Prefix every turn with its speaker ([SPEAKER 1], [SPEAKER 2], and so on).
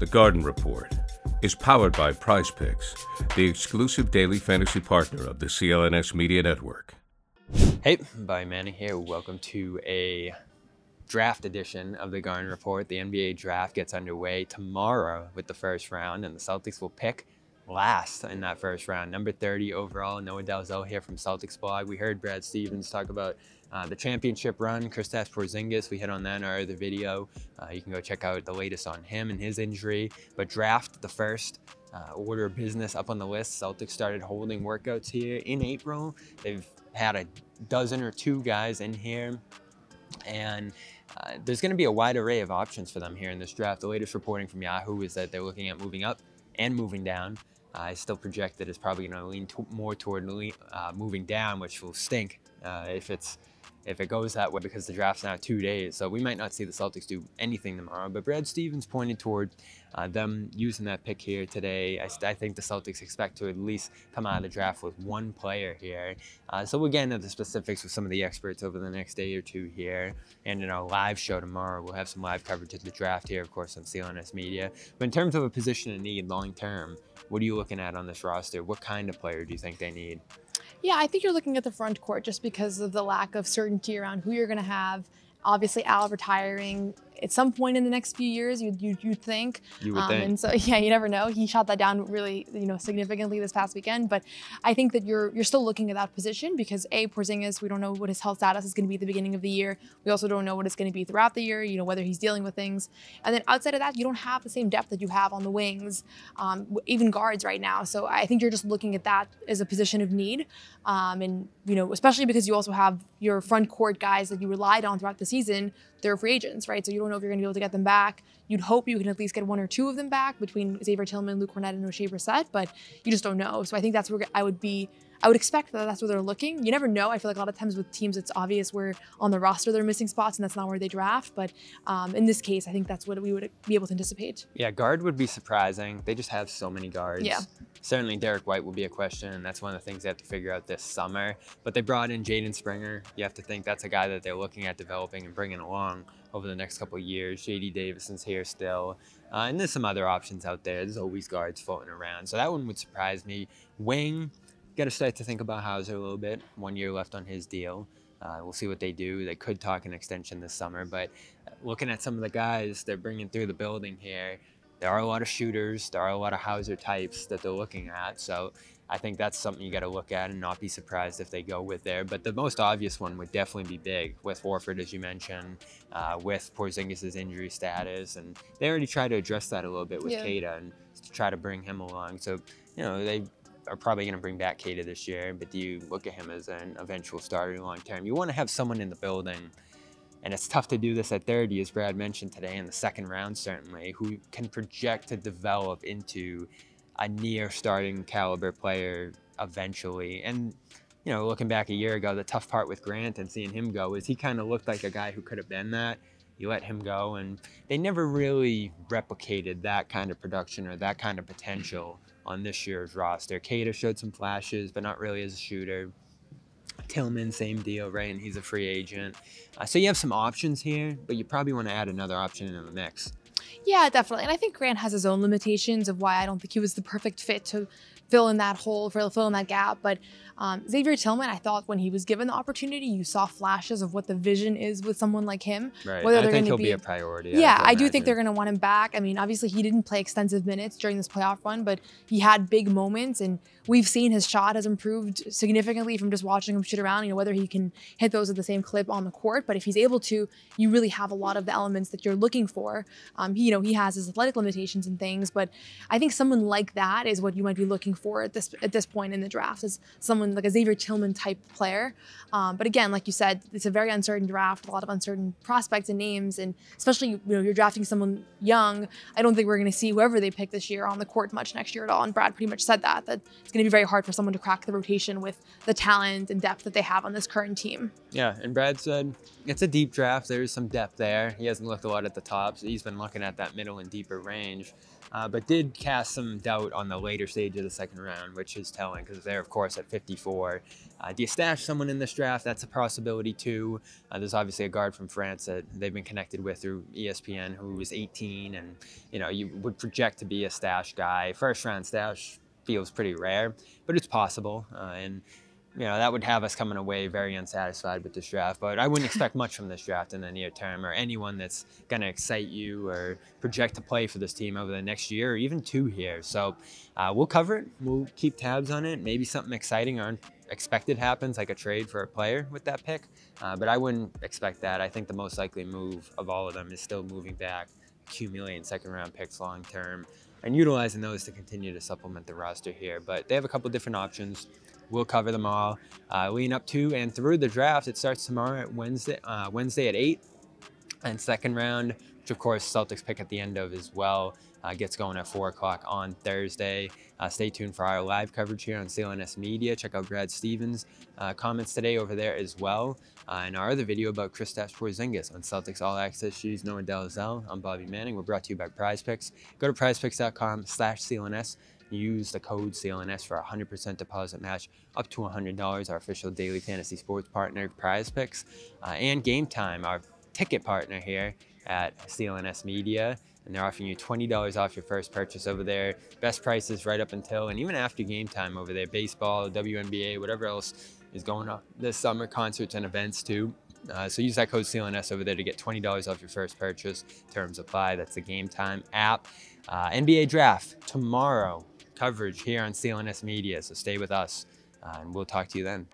[SPEAKER 1] The Garden Report is powered by Prize Picks, the exclusive daily fantasy partner of the CLNS Media Network.
[SPEAKER 2] Hey, Bobby Manning here. Welcome to a draft edition of the Garden Report. The NBA draft gets underway tomorrow with the first round, and the Celtics will pick last in that first round. Number 30 overall, Noah Dalzell here from Celtics Blog. We heard Brad Stevens talk about the championship run, Kristaps Porzingis. We hit on that in our other video. You can go check out the latest on him and his injury. But draft, the first order of business up on the list. Celtics started holding workouts here in April. They've had a dozen or two guys in here, and there's going to be a wide array of options for them here in this draft. The latest reporting from Yahoo is that they're looking at moving up and moving down. I still project that it's probably going to lean more toward moving down, which will stink if it goes that way, because the draft's now 2 days. So we might not see the Celtics do anything tomorrow. But Brad Stevens pointed toward them using that pick here today. I think the Celtics expect to at least come out of the draft with one player here. So we'll get into the specifics with some of the experts over the next day or two here. And in our live show tomorrow, we'll have some live coverage of the draft here, of course, on CLNS Media. But in terms of a position of need long term, what are you looking at on this roster? What kind of player do you think they need?
[SPEAKER 3] Yeah, I think you're looking at the front court just because of the lack of certainty around who you're going to have. Obviously, Al retiring at some point in the next few years, you'd think.
[SPEAKER 2] You would think.
[SPEAKER 3] And so, yeah, you never know. He shot that down really, significantly this past weekend. But I think that you're still looking at that position because Porzingis, we don't know what his health status is going to be at the beginning of the year. We also don't know what it's going to be throughout the year, whether he's dealing with things. And then outside of that, you don't have the same depth that you have on the wings, even guards right now. So I think you're just looking at that as a position of need. And especially because you also have your front court guys that you relied on throughout the season. They're free agents, right? So you don't know if you're going to be able to get them back. You'd hope you can at least get one or two of them back between Xavier Tillman, Luke Cornett, and Oshae Brissett, but you just don't know. So I think that's where I would expect that that's where they're looking. You never know. I feel like a lot of times with teams, it's obvious where on the roster they're missing spots, and that's not where they draft. But in this case, I think that's what we would be able to anticipate.
[SPEAKER 2] Yeah, guard would be surprising. They just have so many guards.
[SPEAKER 3] Yeah.
[SPEAKER 2] Certainly Derek White will be a question, and that's one of the things they have to figure out this summer. But they brought in Jaden Springer. You have to think that's a guy that they're looking at developing and bringing along over the next couple of years. J.D. Davison's here still. And there's some other options out there. There's always guards floating around. So that one would surprise me. Wing, got to start to think about Hauser a little bit. 1 year left on his deal. We'll see what they do. They could talk an extension this summer. But looking at some of the guys they're bringing through the building here, there are a lot of shooters. There are a lot of Hauser types that they're looking at. So I think that's something you got to look at and not be surprised if they go with there. But the most obvious one would definitely be big with Horford, as you mentioned, with Porzingis' injury status. And they already tried to address that a little bit with Keita and to try to bring him along. So, they are probably going to bring back Keita this year. But do you look at him as an eventual starter long term? You want to have someone in the building. And it's tough to do this at 30, as Brad mentioned today, in the second round, certainly, who can project to develop into a near starting caliber player eventually. And, looking back a year ago, the tough part with Grant and seeing him go is he kind of looked like a guy who could have been that. You let him go, and they never really replicated that kind of production or that kind of potential on this year's roster. Keita showed some flashes, but not really as a shooter. Tillman, same deal, right? And he's a free agent. So you have some options here, but you probably want to add another option in the mix.
[SPEAKER 3] Yeah, definitely. And I think Grant has his own limitations of why I don't think he was the perfect fit to fill in that hole, fill in that gap. But Xavier Tillman, I thought when he was given the opportunity, you saw flashes of what the vision is with someone like him.
[SPEAKER 2] Right. I think he'll be a priority.
[SPEAKER 3] Yeah, I do think they're going to want him back. I mean, obviously he didn't play extensive minutes during this playoff run, but he had big moments, and we've seen his shot has improved significantly from just watching him shoot around, whether he can hit those at the same clip on the court. But if he's able to, you really have a lot of the elements that you're looking for. He has his athletic limitations and things, but I think someone like that is what you might be looking for at this point in the draft, is someone like a Xavier Tillman type player. But again, like you said, it's a very uncertain draft, a lot of uncertain prospects and names, and especially you're drafting someone young. I don't think we're going to see whoever they pick this year on the court much next year at all. And Brad pretty much said that it's going to be very hard for someone to crack the rotation with the talent and depth that they have on this current team.
[SPEAKER 2] Yeah, and Brad said it's a deep draft. There's some depth there. He hasn't looked a lot at the top, so he's been looking at at that middle and deeper range, but did cast some doubt on the later stage of the second round, which is telling because they're, of course, at 54. Do you stash someone in this draft? That's a possibility too. There's obviously a guard from France that they've been connected with through ESPN who was 18, and you would project to be a stash guy. First round stash feels pretty rare, but it's possible, and that would have us coming away very unsatisfied with this draft. But I wouldn't expect much from this draft in the near term, or anyone that's going to excite you or project to play for this team over the next year or even 2 years. So we'll cover it. We'll keep tabs on it. Maybe something exciting or unexpected happens, like a trade for a player with that pick. But I wouldn't expect that. I think the most likely move of all of them is still moving back, accumulating second-round picks long term, and utilizing those to continue to supplement the roster here. But they have a couple different options. We'll cover them all leading up to and through the draft. It starts tomorrow at Wednesday at 8. And second round, which of course Celtics pick at the end of as well, gets going at 4 o'clock on Thursday. Stay tuned for our live coverage here on CLNS Media. Check out Brad Stevens' comments today over there as well. And our other video about Kristaps Porzingis on Celtics All Access Shoes, Noah Dalzell. I'm Bobby Manning. We're brought to you by Prize Picks. Go to prizepicks.com/CLNS. Use the code CLNS for a 100% deposit match up to $100. Our official daily fantasy sports partner, Prize Picks, and Game Time, our ticket partner here at CLNS Media. And they're offering you $20 off your first purchase over there. Best prices right up until and even after game time over there. Baseball, WNBA, whatever else is going on this summer, concerts and events too. So use that code CLNS over there to get $20 off your first purchase. Terms apply. That's the Game Time app. NBA Draft tomorrow. Coverage here on CLNS Media. So stay with us and we'll talk to you then.